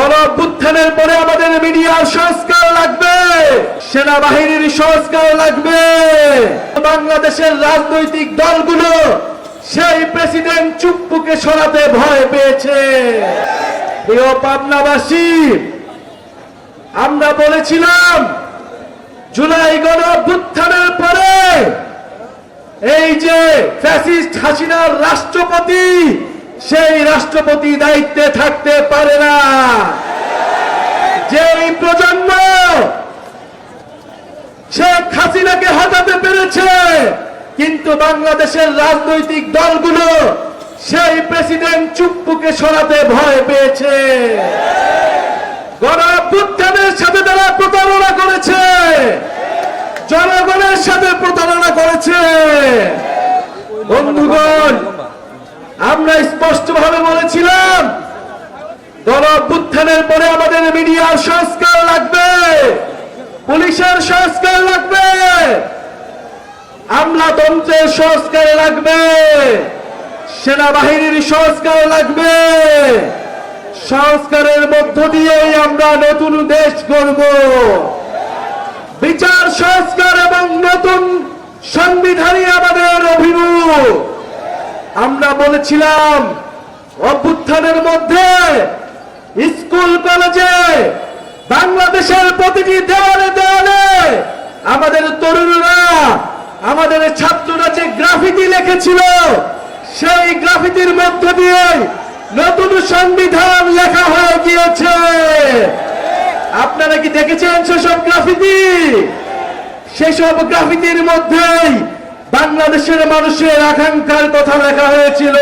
গণ অভ্যুত্থানের পরে আমাদের মিডিয়ার সংস্কার লাগবে, সেনাবাহিনীর সংস্কার লাগবে। বাংলাদেশের রাজনৈতিক দলগুলো সেই প্রেসিডেন্ট চুপ্পুকে সরাতে ভয় পেয়েছে। প্রিয় পাবনাবাসী, আমরা বলেছিলাম জুলাই গণ অভ্যুত্থানের পরে এই যে ফ্যাসিস্ট হাসিনার রাষ্ট্রপতি, সেই রাষ্ট্রপতি দায়িত্বে থাকতে পারে না। যে প্রজন্ম শেখ হাসিনাকে হটাতে পেরেছে, কিন্তু বাংলাদেশের রাজনৈতিক দলগুলো সেই প্রেসিডেন্ট চুপ্পুকে সরাতে ভয় পেয়েছে। গণ অভ্যুত্থানের সাথে তারা প্রতারণা করেছে, জনগণের সাথে প্রতারণা করেছে। বন্ধুগণ, আমরা স্পষ্টভাবে বলেছিলাম গণ অভ্যুত্থানের পরে আমাদের মিডিয়ার সংস্কার লাগবে, পুলিশের সংস্কার লাগবে, আমলাতন্ত্রের সংস্কার লাগবে, সেনাবাহিনীর সংস্কার লাগবে। সংস্কারের মধ্য দিয়েই আমরা নতুন দেশ গড়ব। বিচার সংস্কার এবং নতুন সংবিধানই আমাদের অভিমুখ। আমরা বলেছিলাম অভ্যুত্থানের মধ্যে স্কুল কলেজে, বাংলাদেশের প্রতিটি দেওয়ালে দেওয়ালে আমাদের তরুণরা, আমাদের ছাত্ররা যে গ্রাফিতি লিখেছিল, সেই গ্রাফিতির মধ্য দিয়ে নতুন সংবিধান লেখা হয়ে গিয়েছে। আপনারা কি দেখেছেন সেসব গ্রাফিতি? সেসব গ্রাফিতির মধ্যেই বাংলাদেশের মানুষের আকাঙ্ক্ষার কথা লেখা হয়েছিল।